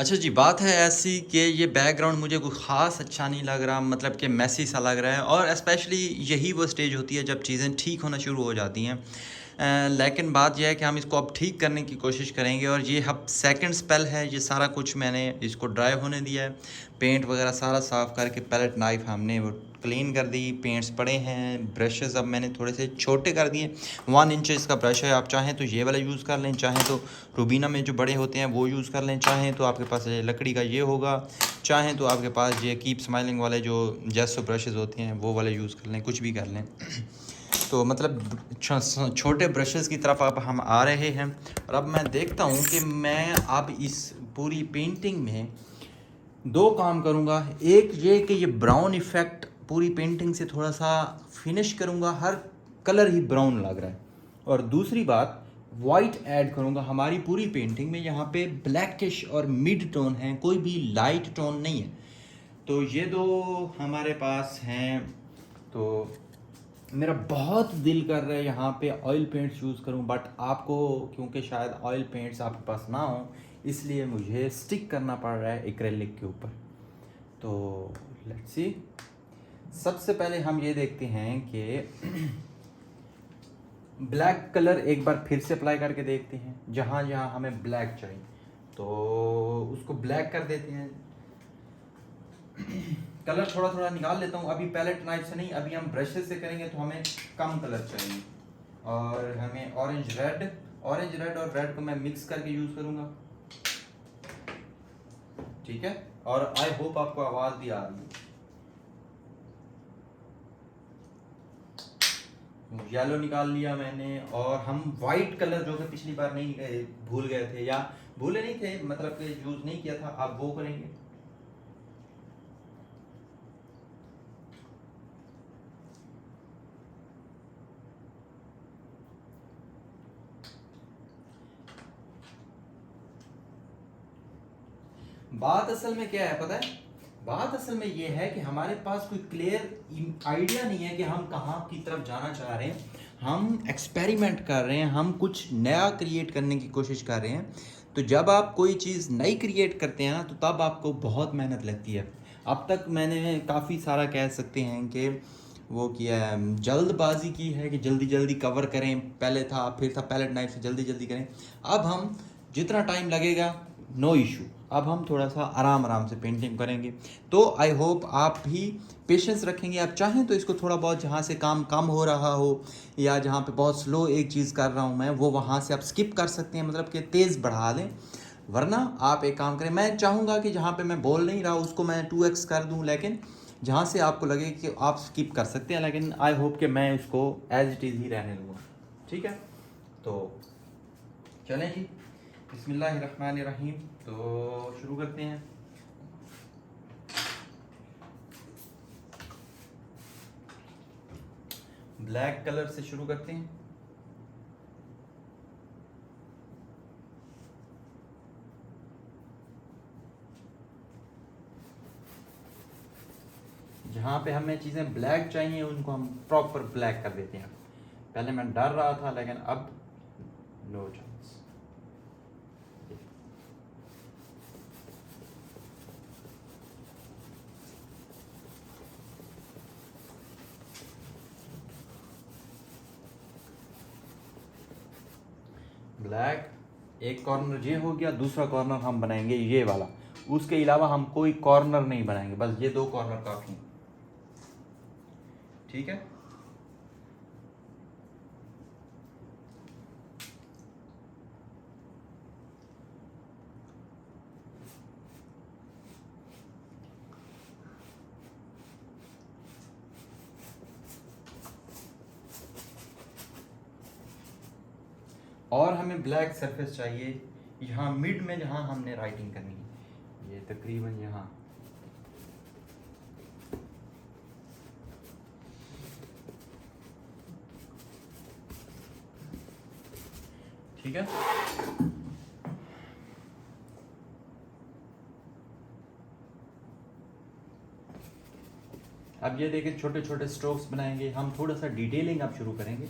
अच्छा जी, बात है ऐसी कि ये बैकग्राउंड मुझे कोई ख़ास अच्छा नहीं लग रहा, मतलब कि मेसी सा लग रहा है। और स्पेशली यही वो स्टेज होती है जब चीज़ें ठीक होना शुरू हो जाती हैं। लेकिन बात यह है कि हम इसको अब ठीक करने की कोशिश करेंगे। और ये अब सेकंड स्पेल है, ये सारा कुछ मैंने इसको ड्राई होने दिया है। पेंट वगैरह सारा साफ़ करके पैलेट नाइफ हमने वो क्लीन कर दी, पेंट्स पड़े हैं। ब्रशेज़ अब मैंने थोड़े से छोटे कर दिए। 1 इंचेस का ब्रश है, आप चाहें तो ये वाला यूज़ कर लें, चाहें तो रूबीना में जो बड़े होते हैं वो यूज़ कर लें, चाहें तो आपके पास लकड़ी का ये होगा, चाहें तो आपके पास ये कीप स्माइलिंग वाले जो जेस्टो ब्रशेज़ होते हैं वो वाले यूज़ कर लें, कुछ भी कर लें। तो मतलब छोटे ब्रशेज़ की तरफ अब हम आ रहे हैं। और अब मैं देखता हूँ कि मैं अब इस पूरी पेंटिंग में 2 काम करूँगा। एक ये कि ये ब्राउन इफ़ेक्ट पूरी पेंटिंग से थोड़ा सा फिनिश करूँगा, हर कलर ही ब्राउन लग रहा है। और दूसरी बात, वाइट ऐड करूँगा हमारी पूरी पेंटिंग में। यहाँ पे ब्लैकिश और मिड टोन है, कोई भी लाइट टोन नहीं है। तो ये 2 हमारे पास हैं। तो मेरा बहुत दिल कर रहा है यहाँ पे ऑयल पेंट्स यूज़ करूँ, बट आपको क्योंकि शायद ऑयल पेंट्स आपके पास ना हो, इसलिए मुझे स्टिक करना पड़ रहा है एक्रेलिक के ऊपर। तो लेट्स सी। सबसे पहले हम ये देखते हैं कि ब्लैक कलर एक बार फिर से अप्लाई करके देखते हैं। जहाँ जहाँ हमें ब्लैक चाहिए तो उसको ब्लैक कर देते हैं। कलर थोड़ा थोड़ा निकाल लेता हूँ, अभी पैलेट नाइफ से नहीं, अभी हम ब्रशेस से करेंगे तो हमें कम कलर चाहिए। और हमें ऑरेंज रेड और रेड को मैं मिक्स करके यूज़ करूँगा, ठीक है। और आई होप आपको आवाज़ भी आ रही है। येलो निकाल लिया मैंने। और हम वाइट कलर जो कि पिछली बार नहीं गए, भूल गए थे, या भूले नहीं थे, मतलब कि यूज़ नहीं किया था, अब वो करेंगे। बात असल में क्या है पता है? बात असल में ये है कि हमारे पास कोई क्लियर आइडिया नहीं है कि हम कहाँ की तरफ जाना चाह रहे हैं। हम एक्सपेरिमेंट कर रहे हैं, हम कुछ नया क्रिएट करने की कोशिश कर रहे हैं। तो जब आप कोई चीज़ नई क्रिएट करते हैं ना, तो तब आपको बहुत मेहनत लगती है। अब तक मैंने काफ़ी सारा कह सकते हैं कि वो किया है, जल्दबाजी की है कि जल्दी जल्दी कवर करें। पहले था, फिर था पैलेट नाइफ से जल्दी जल्दी करें। अब हम जितना टाइम लगेगा नो इशू, अब हम थोड़ा सा आराम आराम से पेंटिंग करेंगे। तो आई होप आप भी पेशेंस रखेंगे। आप चाहें तो इसको थोड़ा बहुत, जहाँ से काम कम हो रहा हो या जहाँ पे बहुत स्लो एक चीज़ कर रहा हूँ मैं, वो वहाँ से आप स्किप कर सकते हैं, मतलब कि तेज़ बढ़ा दें। वरना आप एक काम करें, मैं चाहूँगा कि जहाँ पे मैं बोल नहीं रहा उसको मैं 2x कर दूँ, लेकिन जहाँ से आपको लगे कि आप स्किप कर सकते हैं, लेकिन आई होप कि मैं इसको एज इट इज़ ही रहने दूँगा, ठीक है। तो चलें जी, बिस्मिल्लाहिर्रहमानिर्रहीम। तो शुरू करते हैं। ब्लैक कलर से शुरू करते हैं। जहाँ पे हमें चीज़ें ब्लैक चाहिए उनको हम प्रॉपर ब्लैक कर देते हैं। पहले मैं डर रहा था, लेकिन अब नो चांस। ब्लैक एक कॉर्नर ये हो गया, दूसरा कॉर्नर हम बनाएंगे ये वाला। उसके अलावा हम कोई कॉर्नर नहीं बनाएंगे, बस ये 2 कॉर्नर काफ़ी, ठीक है। और हमें ब्लैक सरफेस चाहिए यहाँ मिड में, जहाँ हमने राइटिंग करनी है, ये तकरीबन यहाँ। ठीक है। अब ये देखिए, छोटे छोटे स्ट्रोक्स बनाएंगे हम, थोड़ा सा डिटेलिंग अब शुरू करेंगे।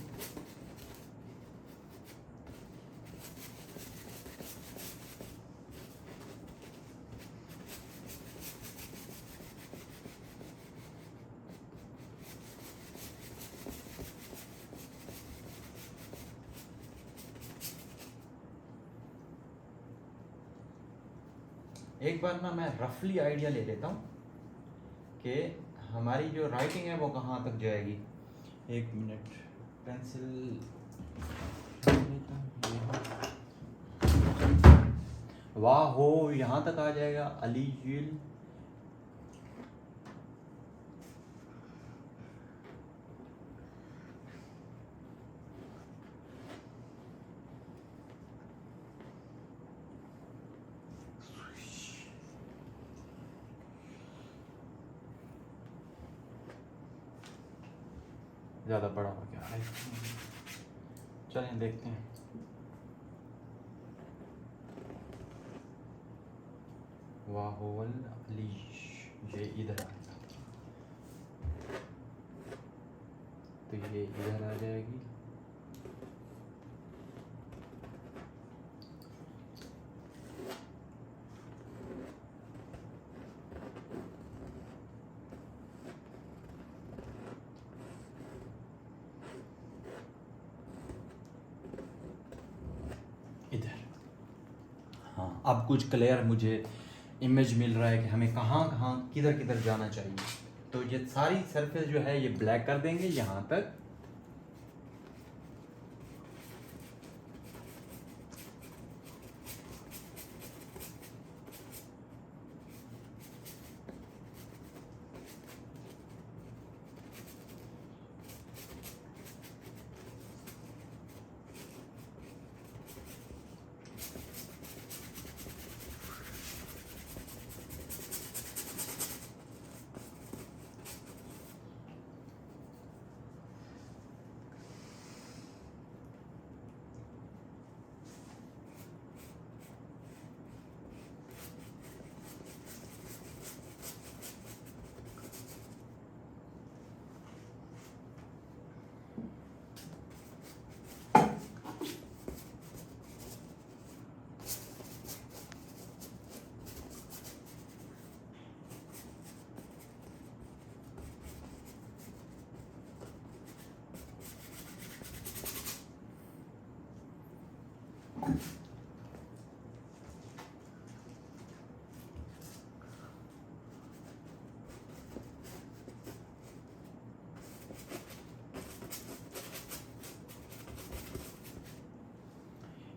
एक बार ना मैं रफली आइडिया ले लेता हूँ कि हमारी जो राइटिंग है वो कहाँ तक जाएगी। एक मिनट, पेंसिल वाह हो, यहाँ तक आ जाएगा। अली जिल ज़्यादा बड़ा हो गया है, चलें देखते हैं। वाहोल अली, ये इधर आएगा तो ये इधर आ जाएगी। इधर, हाँ अब कुछ क्लियर मुझे इमेज मिल रहा है कि हमें कहाँ कहाँ किधर किधर जाना चाहिए। तो ये सारी सरफेस जो है ये ब्लैक कर देंगे यहाँ तक।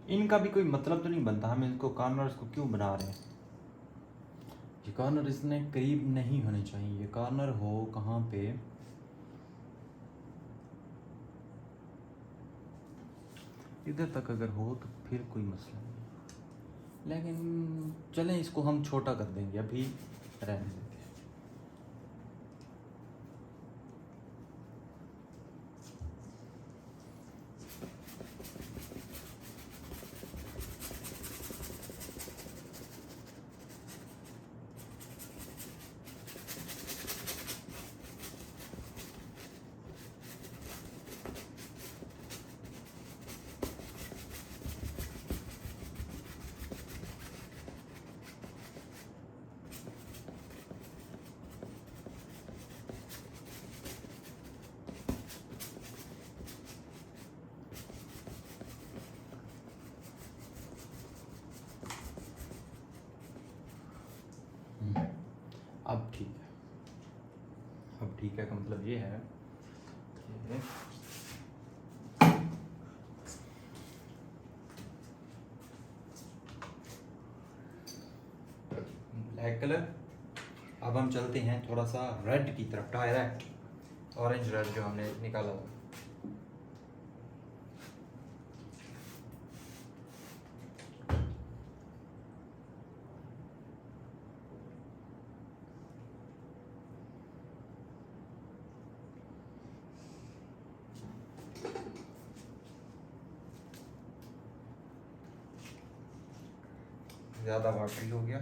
इनका भी कोई मतलब तो नहीं बनता, हम इनको कॉर्नर्स को क्यों बना रहे हैं। ये कॉर्नर इसने करीब नहीं होने चाहिए। ये कॉर्नर हो कहाँ पे, इधर तक अगर हो तो फिर कोई मसला नहीं, लेकिन चलें इसको हम छोटा कर देंगे, अभी रहने देते हैं। अब ठीक है, अब ठीक है का मतलब ये है कि ब्लैक कलर। अब हम चलते हैं थोड़ा सा रेड की तरफ, डायरेक्ट ऑरेंज रेड जो हमने निकाला था। ज़्यादा वाटरी हो गया।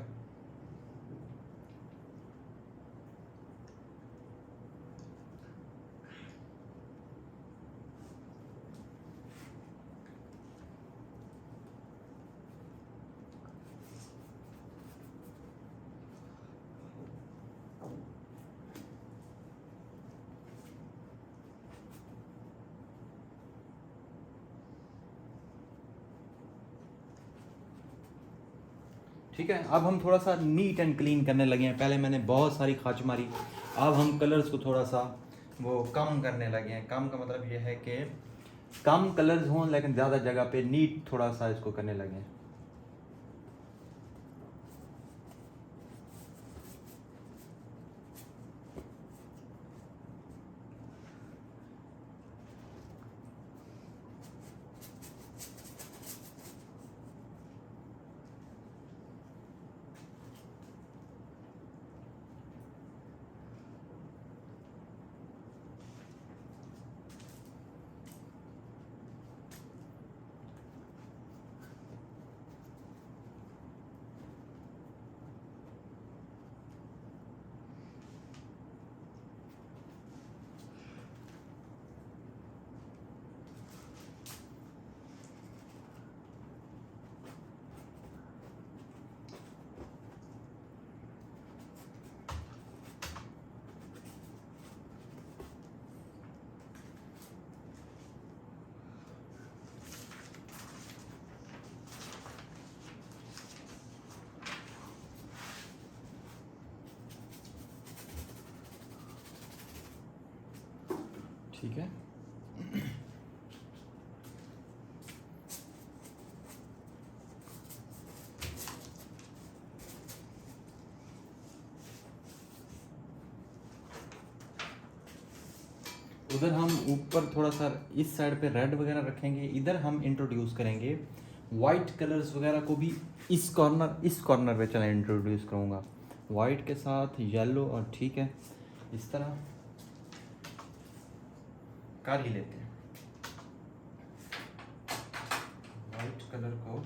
ठीक है, अब हम थोड़ा सा नीट एंड क्लीन करने लगे हैं। पहले मैंने बहुत सारी खाच मारी, अब हम कलर्स को थोड़ा सा वो कम करने लगे हैं। कम का मतलब ये है कि कम कलर्स हों लेकिन ज़्यादा जगह पे नीट थोड़ा सा इसको करने लगे हैं। ठीक है, उधर हम ऊपर थोड़ा सा इस साइड पे रेड वगैरह रखेंगे, इधर हम इंट्रोड्यूस करेंगे वाइट कलर्स वगैरह को भी। इस कॉर्नर पे चला इंट्रोड्यूस करूँगा वाइट के साथ येलो, और ठीक है इस तरह कर ही लेते हैं। वाइट कलर को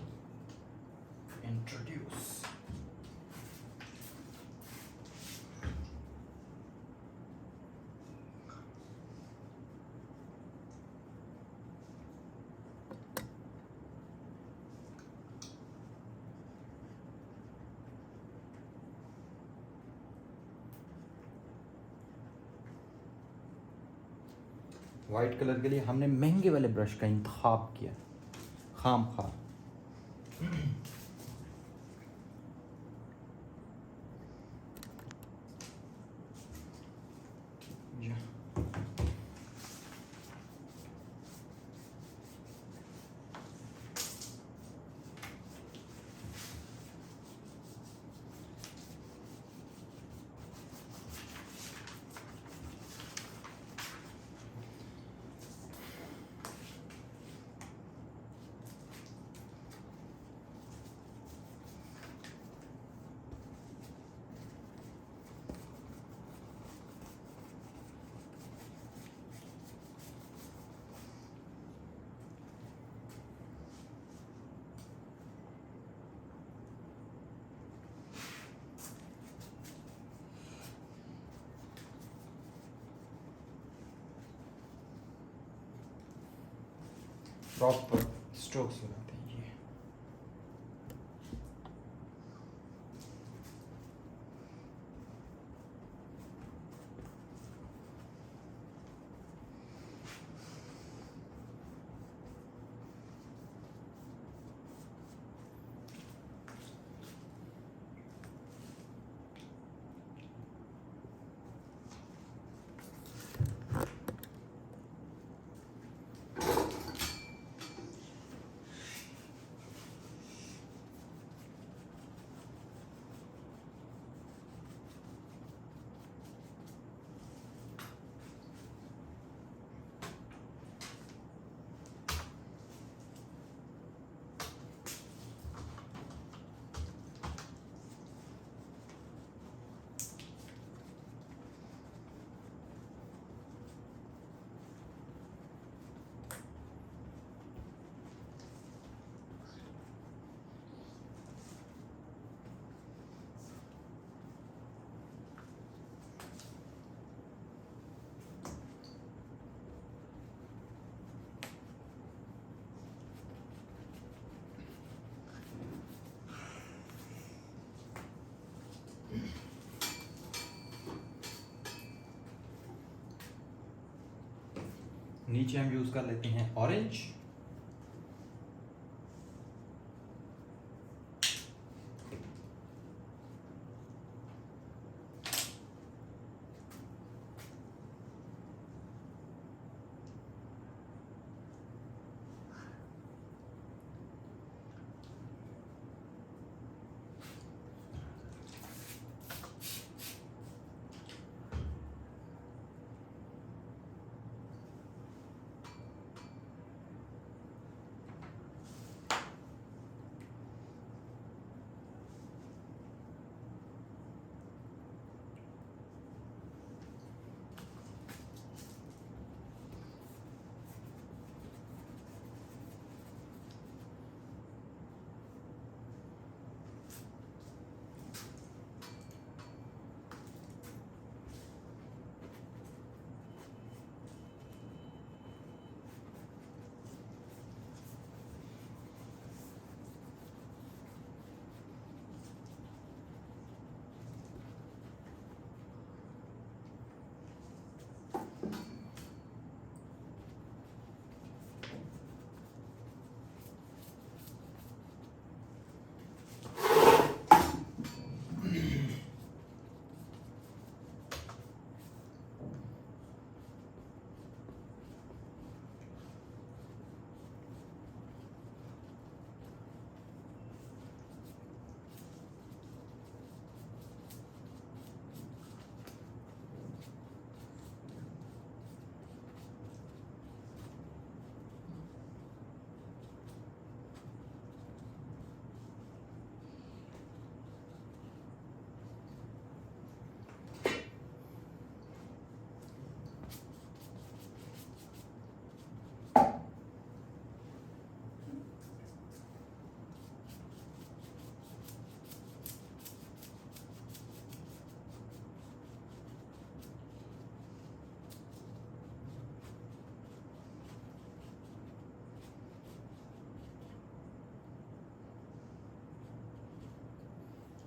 इंट्रोड्यूस, वाइट कलर के लिए हमने महंगे वाले ब्रश का इंतखाब किया, खाम खा। प्रॉपर स्ट्रोक्स लगाते हैं ये। नीचे हम यूज कर लेते हैं ऑरेंज,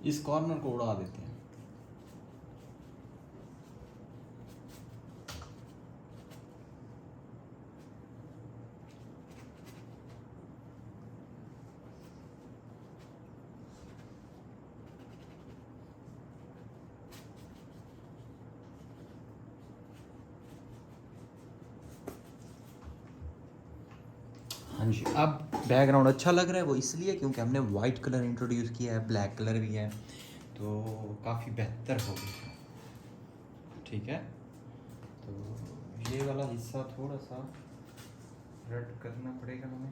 इस कॉर्नर को उड़ा देते हैं। हाँ जी, अब बैकग्राउंड अच्छा लग रहा है, वो इसलिए क्योंकि हमने वाइट कलर इंट्रोड्यूस किया है, ब्लैक कलर भी है, तो काफ़ी बेहतर हो गया। ठीक है, तो ये वाला हिस्सा थोड़ा सा रेड करना पड़ेगा हमें।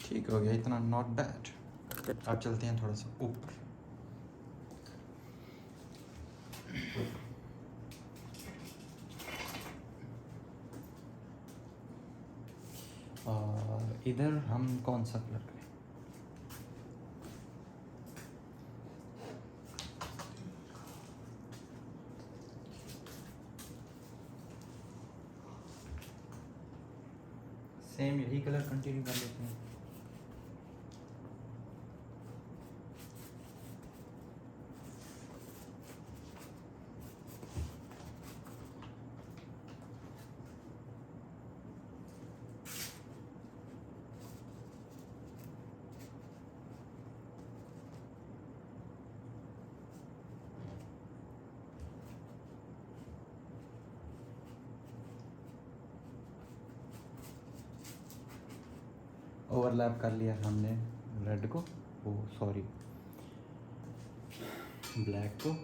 ठीक हो गया, इतना नॉट बैड। अब चलते हैं थोड़ा सा ऊपर। और इधर हम कौन सा कलर करें? सेम यही कलर कंटिन्यू कर लेते हैं। ओवरलैप कर लिया हमने रेड को, वो सॉरी ब्लैक को।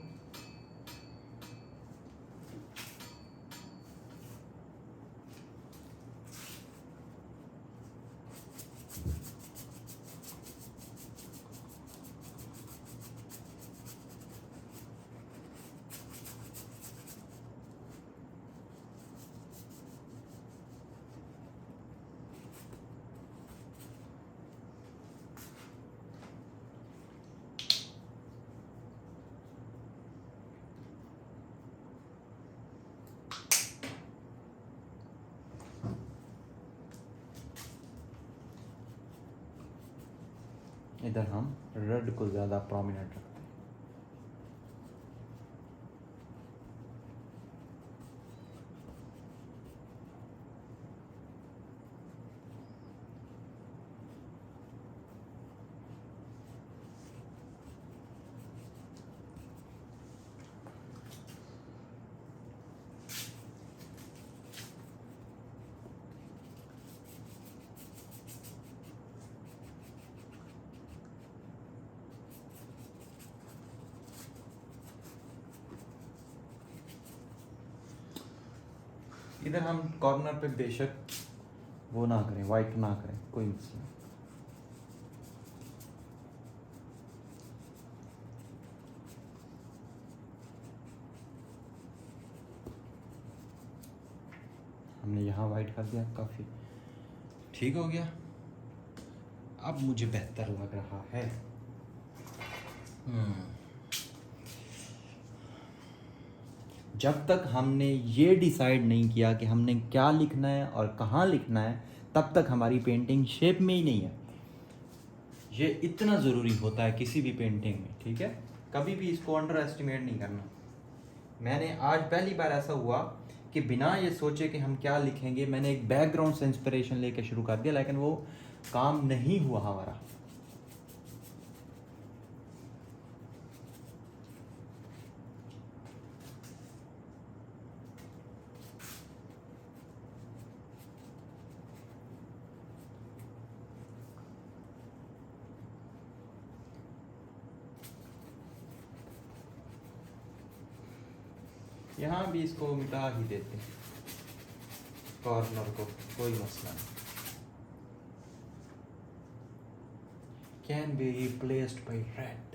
इधर हम रेड को ज़्यादा प्रोमिनेंट रखते हैं। इधर हम कॉर्नर पे बेशक वो ना करें, वाइट ना करें, कोई मसला नहीं। हमने यहाँ वाइट कर दिया, काफ़ी ठीक हो गया। अब मुझे बेहतर लग रहा है। जब तक हमने ये डिसाइड नहीं किया कि हमने क्या लिखना है और कहाँ लिखना है, तब तक हमारी पेंटिंग शेप में ही नहीं है। ये इतना ज़रूरी होता है किसी भी पेंटिंग में, ठीक है? कभी भी इसको अंडर एस्टिमेट नहीं करना। मैंने आज पहली बार ऐसा हुआ कि बिना ये सोचे कि हम क्या लिखेंगे, मैंने एक बैकग्राउंड से इंस्पिरेशन लेके शुरू कर दिया, लेकिन वो काम नहीं हुआ हमारा। यहाँ भी इसको मिटा ही देते हैं, कॉर्नर को, कोई मसला नहीं। Can be replaced by red.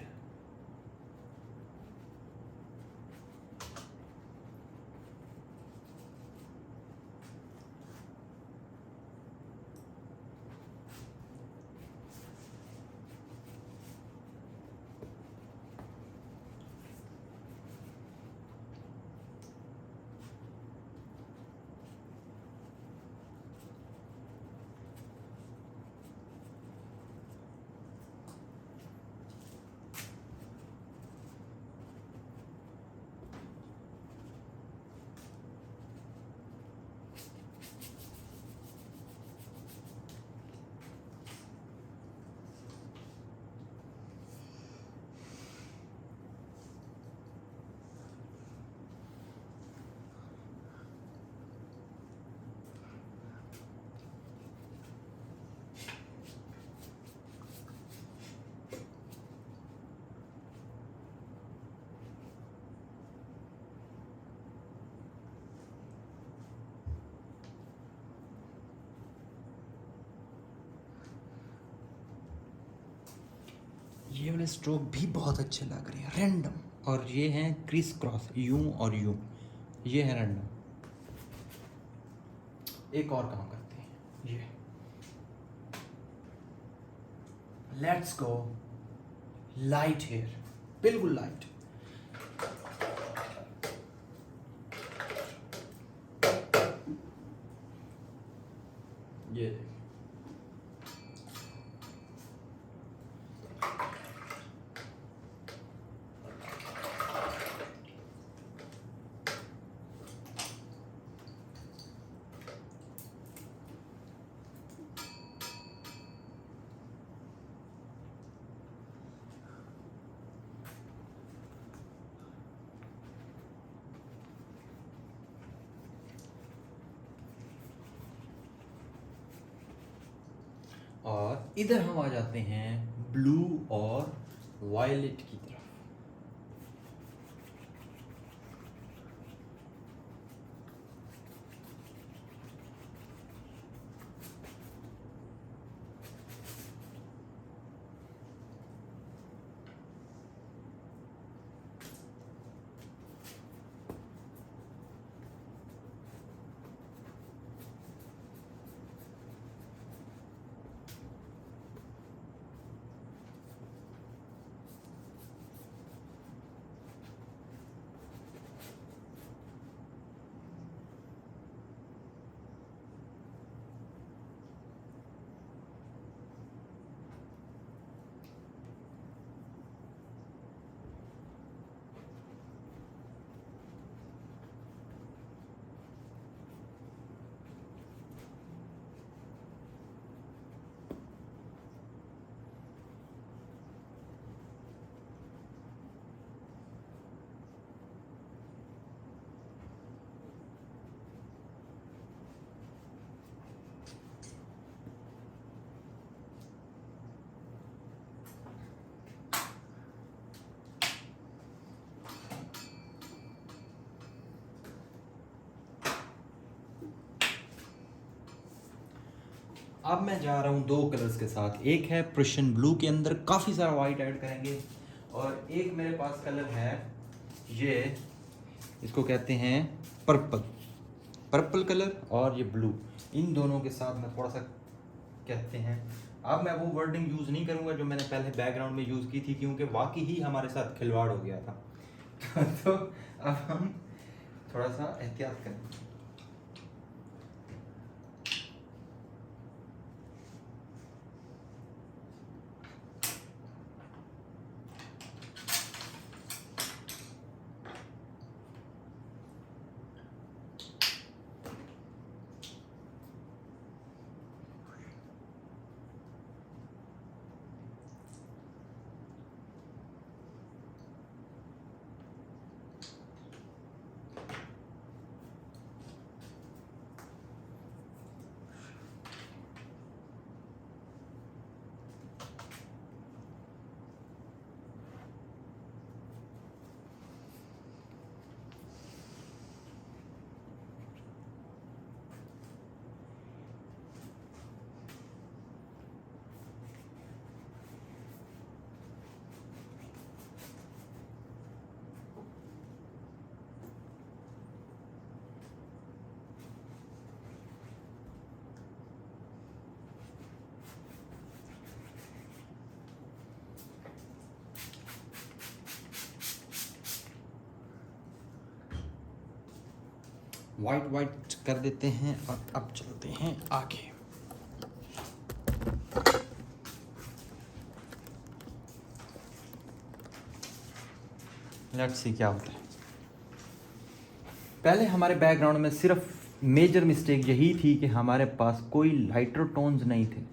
ये वाले स्ट्रोक भी बहुत अच्छे लग रहे हैं, रैंडम। और ये हैं क्रिस क्रॉस, यूं और यूं, ये है रैंडम। एक और काम करते हैं, ये लेट्स गो लाइट हेयर, बिल्कुल लाइट। ये देखिए, और इधर हम आ जाते हैं ब्लू और वायलेट की तरफ। अब मैं जा रहा हूँ दो कलर्स के साथ, एक है प्रुशियन ब्लू के अंदर काफ़ी सारा वाइट ऐड करेंगे, और एक मेरे पास कलर है ये, इसको कहते हैं पर्पल, पर्पल कलर और ये ब्लू, इन दोनों के साथ मैं थोड़ा सा कहते हैं, अब मैं वो वर्डिंग यूज़ नहीं करूँगा जो मैंने पहले बैकग्राउंड में यूज़ की थी, क्योंकि वाकई ही हमारे साथ खिलवाड़ हो गया था। तो अब हम थोड़ा सा एहतियात करें। वाइट वाइट कर देते हैं और अब चलते हैं आगे। लेट्स सी क्या होता है। पहले हमारे बैकग्राउंड में सिर्फ मेजर मिस्टेक यही थी कि हमारे पास कोई लाइटर टोन्स नहीं थे।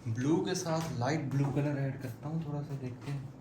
ब्लू के साथ लाइट ब्लू कलर ऐड करता हूँ, थोड़ा सा देखते हैं।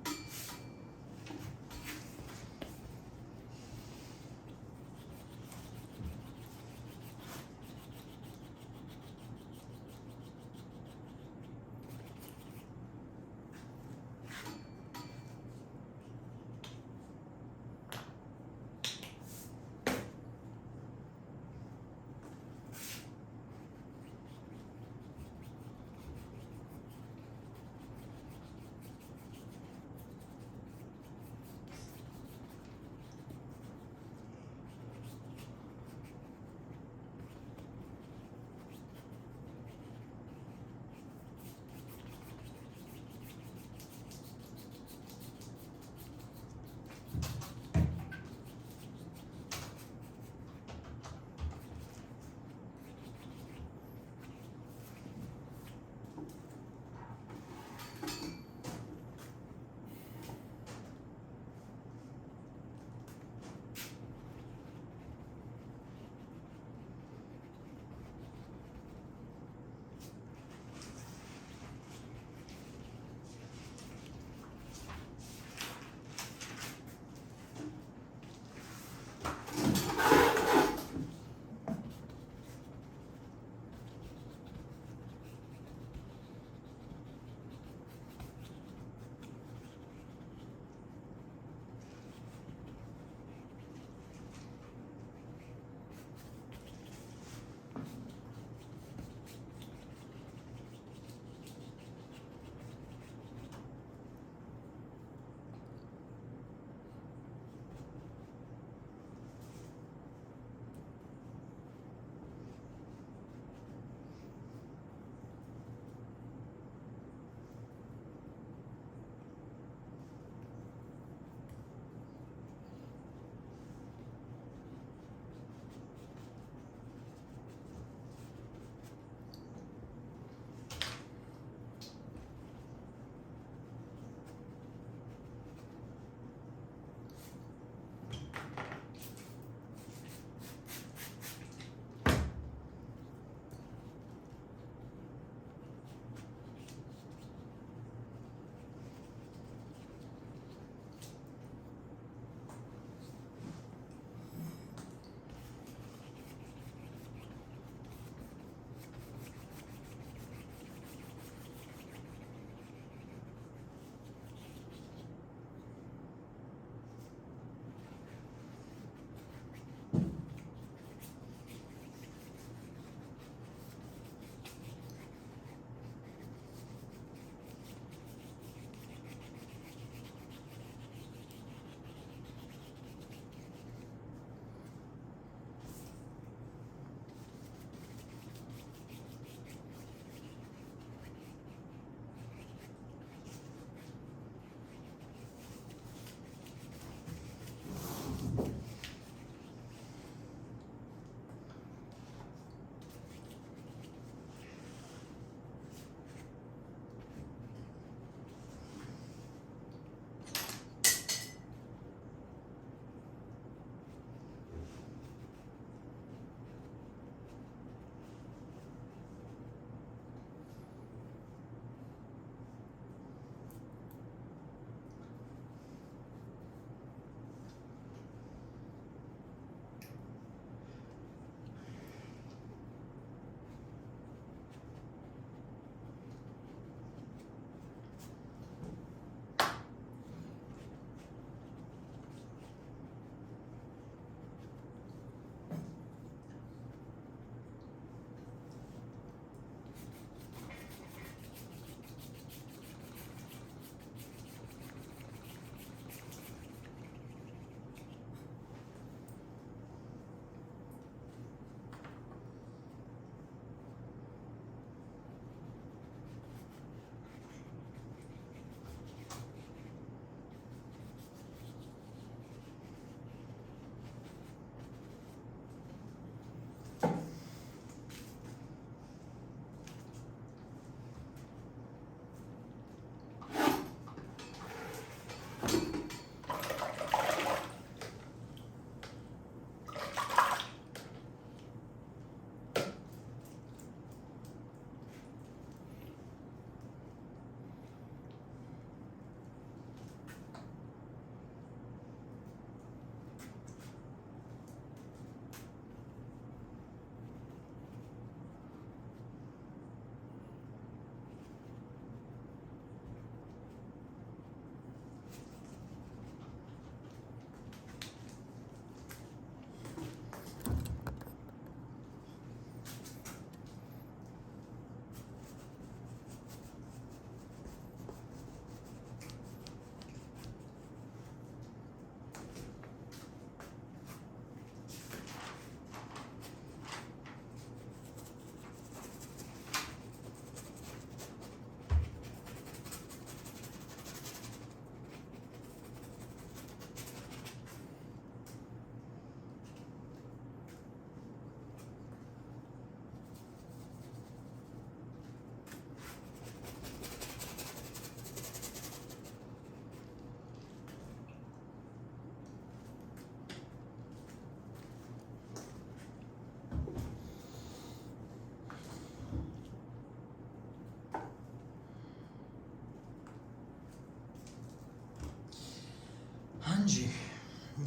जी,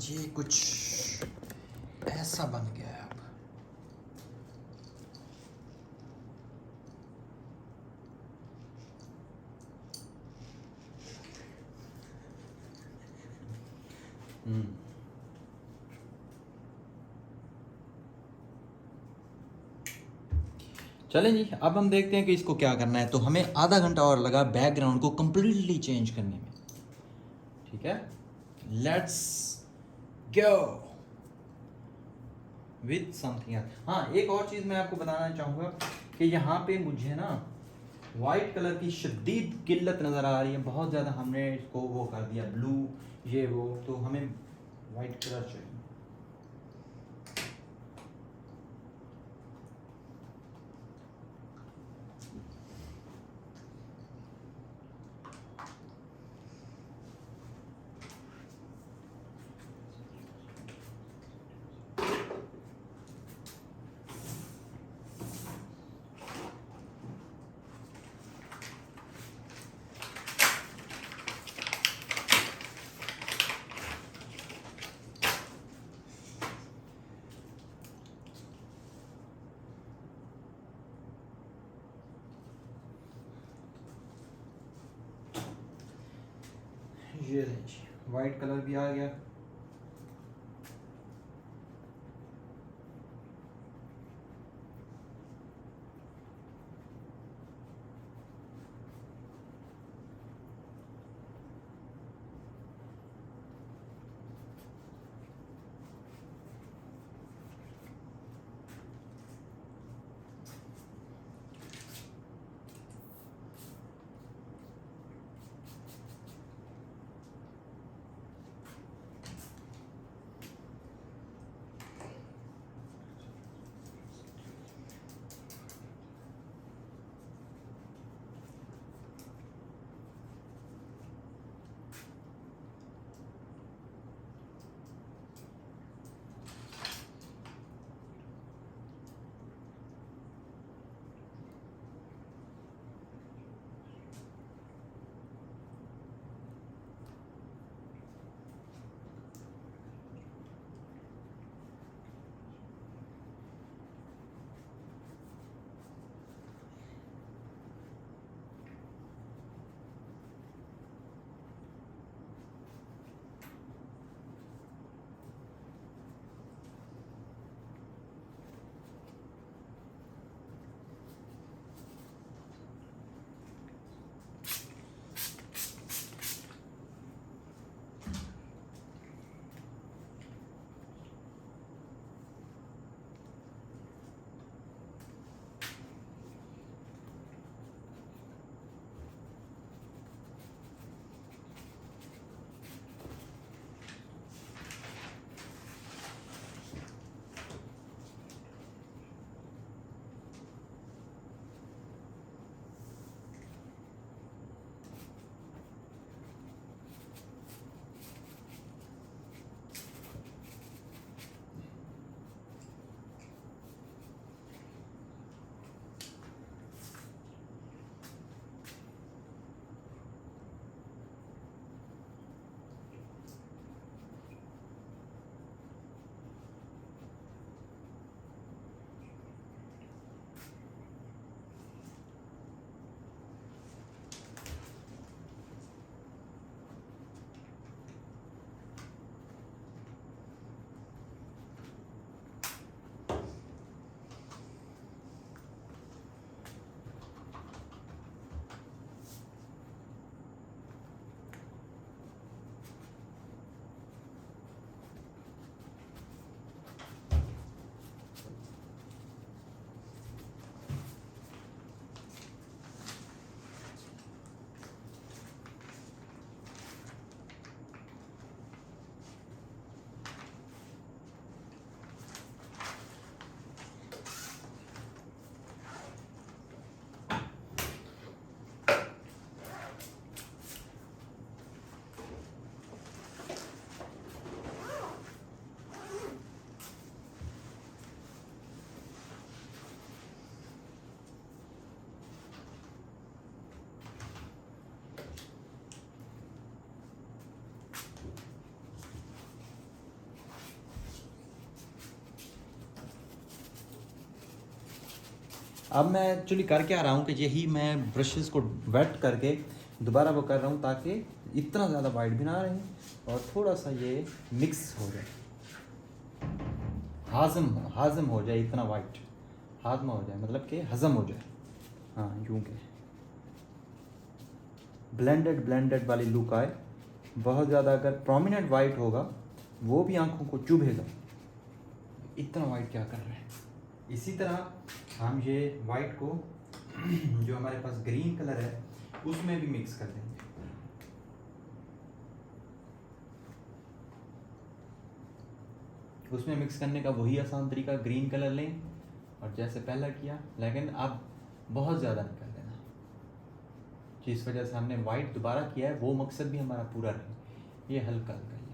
ये कुछ ऐसा बन गया है अब। चलें जी, अब हम देखते हैं कि इसको क्या करना है। तो हमें आधा घंटा और लगा बैकग्राउंड को कम्प्लीटली चेंज करने में। ठीक है, let's go with something else. हाँ, एक और चीज़ मैं आपको बताना चाहूँगा कि यहाँ पे मुझे ना वाइट कलर की शदीद किल्लत नज़र आ रही है। बहुत ज़्यादा हमने इसको वो कर दिया ब्लू, ये वो, तो हमें वाइट कलर चाहिए। ये जी, वाइट कलर भी आ गया। अब मैं एक्चुअली कर क्या रहा हूँ कि यही मैं ब्रशेस को वेट करके दोबारा वो कर रहा हूँ ताकि इतना ज़्यादा वाइट भी ना रहे और थोड़ा सा ये मिक्स हो जाए, हाजम हो जाए, इतना वाइट हाजमा हो जाए, मतलब कि हज़म हो जाए। हाँ, यूँ के ब्लेंडेड वाली लुक आए। बहुत ज़्यादा अगर प्रोमिनेंट वाइट होगा वो भी आंखों को चुभेगा, इतना वाइट क्या कर रहा है। इसी तरह हम ये वाइट को जो हमारे पास ग्रीन कलर है उसमें भी मिक्स कर देंगे। उसमें मिक्स करने का वही आसान तरीका, ग्रीन कलर लें और जैसे पहला किया, लेकिन अब बहुत ज़्यादा नहीं कर देना। जिस वजह से हमने वाइट दोबारा किया है वो मकसद भी हमारा पूरा रहे। ये हल्का हल्का ये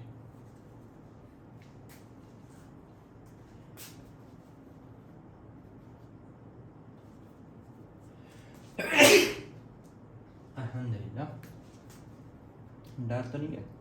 अल्हम्दुलिल्लाह, डर तो नहीं है।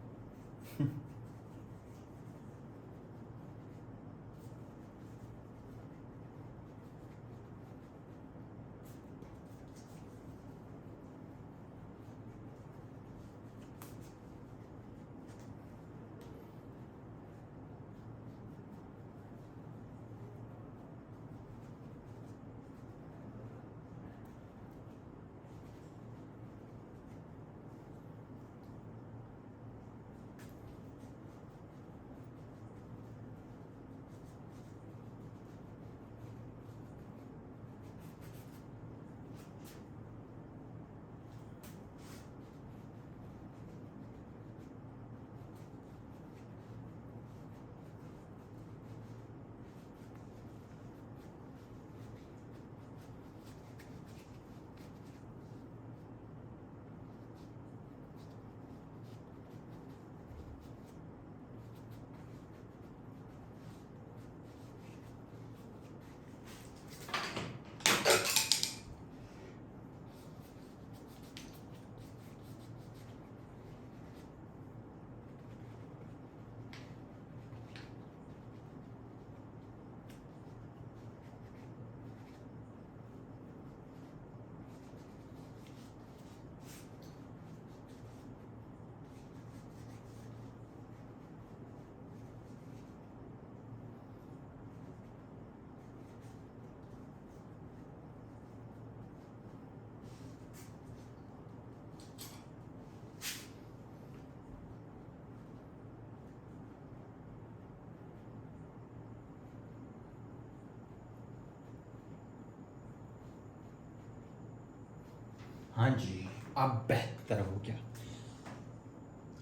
हाँ जी, अब बेहतर हो गया।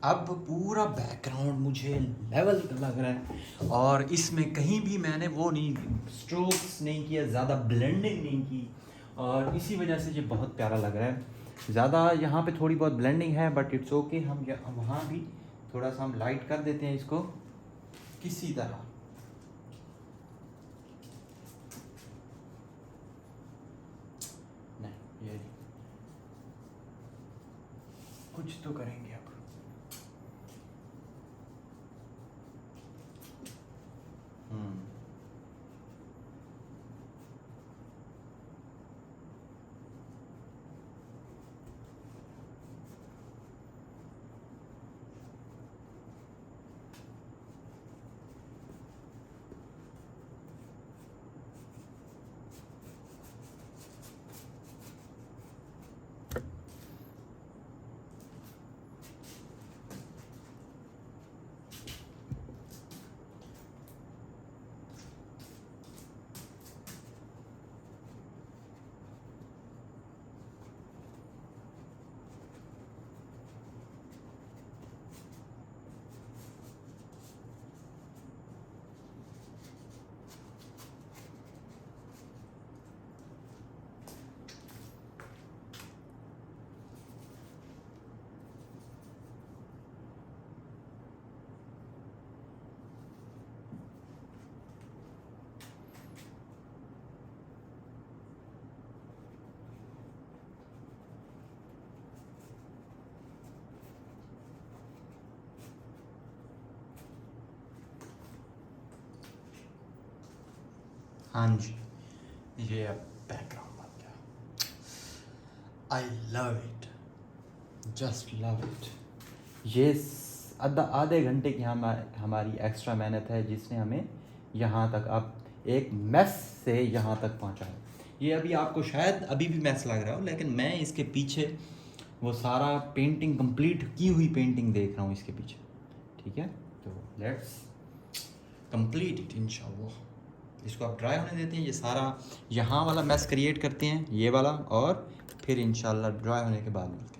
अब पूरा बैकग्राउंड मुझे लेवल का लग रहा है और इसमें कहीं भी मैंने वो नहीं, स्ट्रोक्स नहीं किया, ज़्यादा ब्लेंडिंग नहीं की और इसी वजह से ये बहुत प्यारा लग रहा है। ज़्यादा यहाँ पे थोड़ी बहुत ब्लेंडिंग है बट इट्स ओके। हम वहाँ भी थोड़ा सा हम लाइट कर देते हैं इसको किसी तरह। नहीं, ये कुछ तो करेंगे अब। हम्म, हाँ जी, ये अब background I love it, just love it. ये आधे घंटे की हमारी एक्स्ट्रा मेहनत है जिसने हमें यहाँ तक अब एक मैस से यहाँ तक पहुँचाया। ये अभी आपको शायद अभी भी मैस लग रहा हो, लेकिन मैं इसके पीछे वो सारा पेंटिंग कंप्लीट की हुई पेंटिंग देख रहा हूँ इसके पीछे। ठीक है, तो लेट्स कंप्लीट इट इंशाल्लाह। इसको आप ड्राई होने देते हैं, ये सारा यहाँ वाला मैस क्रिएट करते हैं, ये वाला, और फिर इंशाल्लाह ड्राई होने के बाद मिलते हैं।